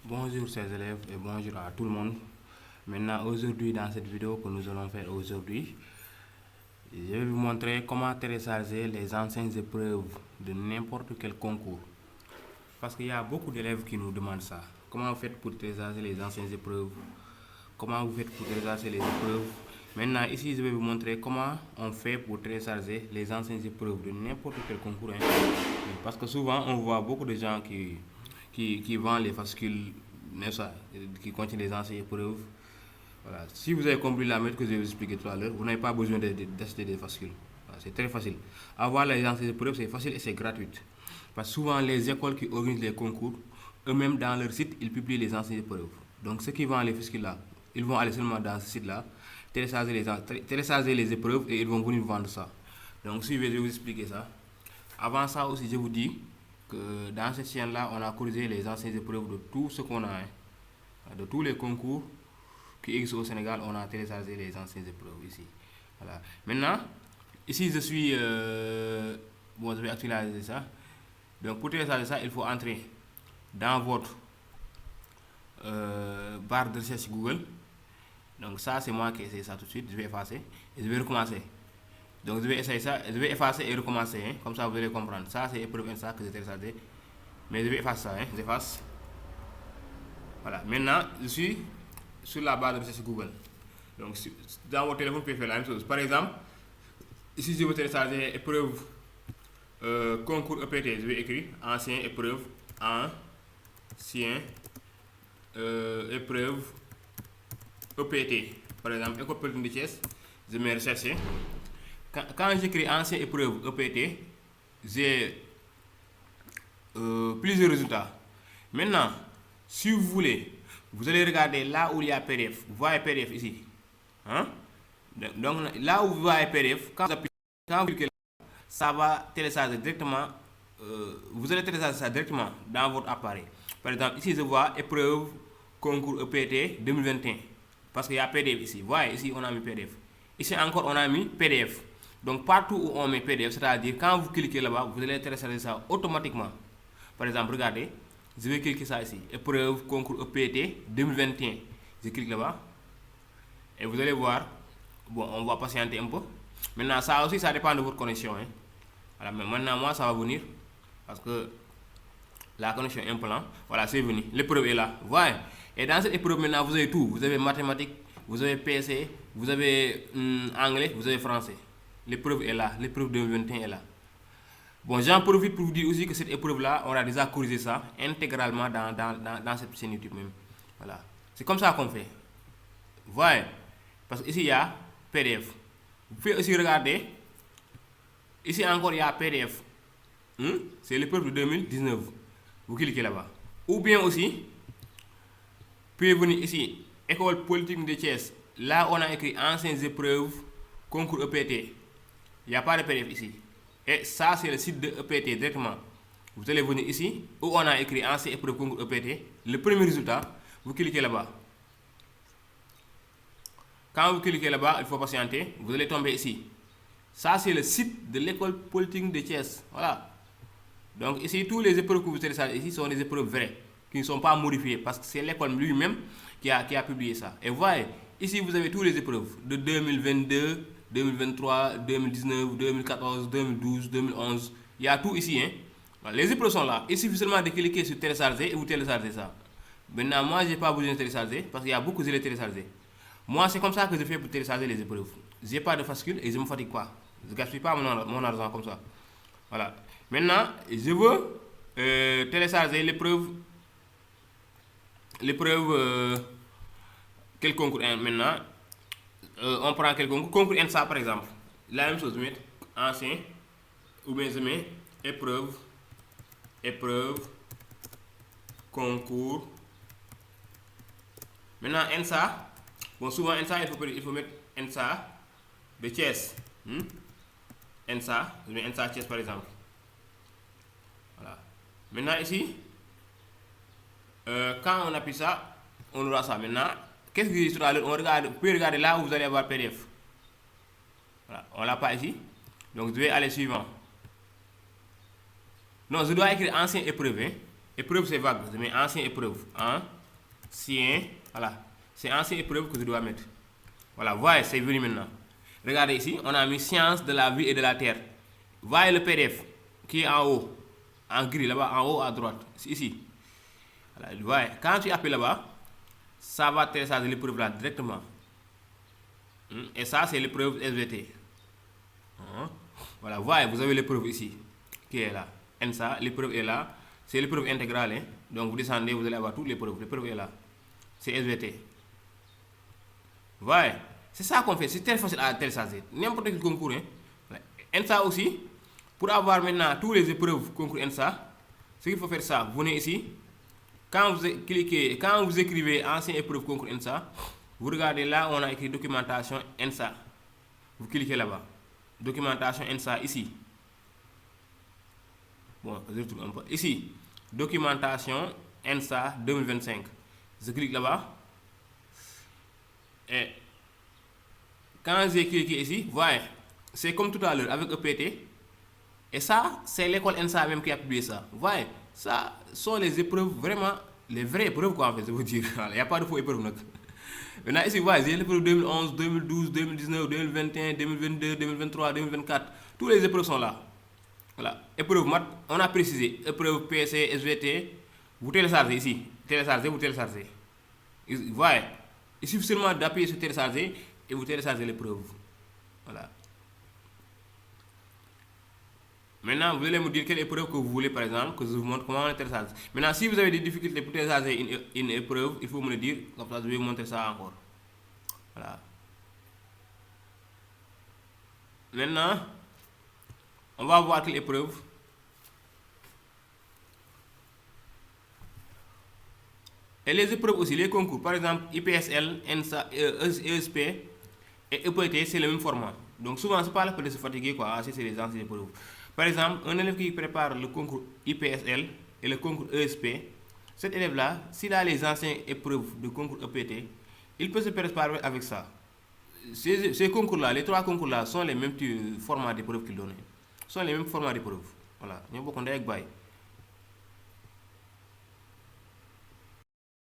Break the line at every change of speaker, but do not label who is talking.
Bonjour chers élèves et bonjour à tout le monde. Maintenant, aujourd'hui, dans cette vidéo que nous allons faire aujourd'hui, je vais vous montrer comment télécharger les anciennes épreuves de n'importe quel concours. Parce qu'il y a beaucoup d'élèves qui nous demandent ça. Comment vous faites pour télécharger les anciennes épreuves? Comment vous faites pour télécharger les épreuves? Maintenant, ici, je vais vous montrer comment on fait pour télécharger les anciennes épreuves de n'importe quel concours. Parce que souvent, on voit beaucoup de gens qui vendent les fascicules, qui contiennent les anciennes épreuves. Voilà. Si vous avez compris la méthode que je vais vous expliquer tout à l'heure, vous n'avez pas besoin d'acheter des fascicules. Voilà, c'est très facile. Avoir les anciennes épreuves, c'est facile et c'est gratuit. Parce que souvent, les écoles qui organisent les concours, eux-mêmes dans leur site, ils publient les anciennes épreuves. Donc, ceux qui vendent les fascicules là, ils vont aller seulement dans ce site-là, télécharger les épreuves et ils vont venir vendre ça. Donc, suivez, je vais vous expliquer ça. Avant ça aussi, je vous dis que dans cette chaîne-là, on a corrigé les anciennes épreuves de tout ce qu'on a. De tous les concours qui existent au Sénégal, on a téléchargé les anciennes épreuves ici. Voilà. Maintenant, ici, je suis... bon, je vais actualiser ça. Donc, pour télécharger ça, il faut entrer dans votre barre de recherche Google. Donc, ça, c'est moi qui ai essayé ça tout de suite. Je vais effacer et je vais recommencer. Donc, je vais essayer ça, je vais effacer et recommencer. Hein. Comme ça, vous allez comprendre. Ça, c'est l'épreuve NSA que j'ai téléchargé. Mais je vais effacer ça. Hein. J'efface. Voilà. Maintenant, je suis sur la barre de recherche Google. Donc, dans votre téléphone, vous pouvez faire la même chose. Par exemple, ici, je vais télécharger épreuve concours EPT. Je vais écrire ancien épreuve, ancien épreuve EPT. Par exemple, École Polytechnique de Thiès, je mets rechercher. Quand j'écris ancien épreuve EPT, j'ai plusieurs résultats. Maintenant, si vous voulez, vous allez regarder là où il y a PDF. Vous voyez PDF ici. Hein? Donc là où vous voyez PDF, quand vous cliquez là, ça va télécharger directement. Vous allez télécharger ça directement dans votre appareil. Par exemple, ici je vois épreuve concours EPT 2021. Parce qu'il y a PDF ici. Vous voyez, ici on a mis PDF. Ici encore on a mis PDF. Donc partout où on met PDF, c'est-à-dire quand vous cliquez là-bas, vous allez télécharger ça automatiquement. Par exemple, regardez, je vais cliquer ça ici. Épreuve concours EPT 2021. Je clique là-bas. Et vous allez voir. Bon, on va patienter un peu. Maintenant, ça aussi, ça dépend de votre connexion. Hein. Voilà, mais maintenant, moi, ça va venir. Parce que la connexion est un peu lente. Voilà, c'est venu. L'épreuve est là. Vous voyez. Et dans cette épreuve, maintenant, vous avez tout. Vous avez mathématiques, vous avez PC, vous avez anglais, vous avez français. L'épreuve est là. L'épreuve 2021 est là. Bon, j'en profite pour vous dire aussi que cette épreuve-là, on a déjà corrigé ça intégralement dans cette chaîne YouTube même. Voilà. C'est comme ça qu'on fait. Vous voyez. Parce qu'ici, il y a PDF. Vous pouvez aussi regarder. Ici encore, il y a PDF. C'est l'épreuve de 2019. Vous cliquez là-bas. Ou bien aussi, vous pouvez venir ici, École Polytechnique de Thiès. Là, on a écrit anciennes épreuves, concours EPT. Il n'y a pas de PDF ici. Et ça, c'est le site de EPT directement. Vous allez venir ici, où on a écrit anciennes épreuves, concours EPT. Le premier résultat, vous cliquez là-bas. Quand vous cliquez là-bas, il faut patienter. Vous allez tomber ici. Ça, c'est le site de l'école Polytechnique de Thiès. Voilà. Donc ici, tous les épreuves que vous téléchargez ici sont des épreuves vraies, qui ne sont pas modifiées, parce que c'est l'école lui-même qui a publié ça. Et vous voyez, ici, vous avez toutes les épreuves de 2022, 2023, 2019, 2014, 2012, 2011. Il y a tout ici. Hein. Voilà, les épreuves sont là. Il suffit seulement de cliquer sur télécharger et vous téléchargez ça. Maintenant, moi, je n'ai pas besoin de télécharger, parce qu'il y a beaucoup de télécharger. Moi, c'est comme ça que je fais pour télécharger les épreuves. Je n'ai pas de fascicule et je ne me fatigue pas. Je ne gaspille pas mon argent comme ça. Voilà. Maintenant, je veux télécharger l'épreuve. Quel concours maintenant on prend quel concours? Concours NSA par exemple. La même chose, je mets ancien. Ou bien je mets épreuve, concours. Maintenant, NSA. Bon, souvent, NSA, il faut mettre NSA de Thiès. NSA, je mets NSA Thiès par exemple. Voilà. Maintenant, ici, quand on appuie ça, on aura ça. Maintenant, qu'est-ce que je dis tout à l'heure? Vous pouvez regarder là où vous allez avoir PDF. Voilà, on l'a pas ici. Donc, je vais aller suivant. Non, je dois écrire ancien épreuve. Hein. Épreuve, c'est vague. Je mets ancien épreuve. voilà, c'est ancienne épreuve que je dois mettre. Voilà, voyez, c'est venu maintenant. Regardez ici, on a mis sciences de la vie et de la terre. Voyez le PDF qui est en haut, en gris là-bas, en haut à droite, ici. Voilà, voyez, quand tu appuies là-bas, ça va télécharger l'épreuve là directement. Et ça, c'est l'épreuve SVT. Voilà, voyez, vous avez l'épreuve ici, qui est là. ENSA, l'épreuve est là. C'est l'épreuve intégrale. Hein? Donc vous descendez, vous allez avoir toutes les preuves. L'épreuve est là. C'est SVT. Voyez, c'est ça qu'on fait. C'est très facile à télécharger. N'importe quel concours. Hein? ENSA aussi, pour avoir maintenant toutes les épreuves concours ENSA, ce qu'il faut faire ça, vous venez ici. Quand vous cliquez, quand vous écrivez ancienne épreuve concours ENSA, vous regardez là où on a écrit documentation ENSA. Vous cliquez là-bas. Documentation ENSA ici. Bon, je retrouve un peu. Ici, documentation ENSA 2025. Je clique là-bas. Et quand j'ai cliqué ici, voyez, c'est comme tout à l'heure avec EPT. Et ça, c'est l'école ENSA même qui a publié ça. Voyez, ça sont les épreuves vraiment, les vraies épreuves quoi en fait, je veux dire. Il n'y a pas de faux épreuves. Maintenant ici, voyez, j'ai l'épreuve 2011, 2012, 2019, 2021, 2022, 2023, 2024. Toutes les épreuves sont là. Voilà, épreuve maths, on a précisé, épreuve PC, SVT, vous téléchargez ici, téléchargez, vous téléchargez. Vous voyez, il suffit seulement d'appuyer sur télécharger et vous téléchargez l'épreuve. Voilà. Maintenant, vous allez me dire quelle épreuve que vous voulez, par exemple, que je vous montre comment on télécharge. Maintenant, si vous avez des difficultés pour télécharger une épreuve, il faut me le dire, comme ça je vais vous montrer ça encore. Voilà. Maintenant, on va voir quelle épreuve. Et les épreuves aussi, les concours, par exemple IPSL, ENSA, ESP et EPT, c'est le même format. Donc souvent, c'est pas la peine de se fatiguer, quoi, c'est les anciennes épreuves. Par exemple, un élève qui prépare le concours IPSL et le concours ESP, cet élève-là, s'il a les anciennes épreuves de concours EPT, il peut se préparer avec ça. Ces concours-là, les trois concours-là, sont les mêmes formats d'épreuves qu'il donne. Sont les mêmes formats d'épreuves. Voilà, nous avons beaucoup avec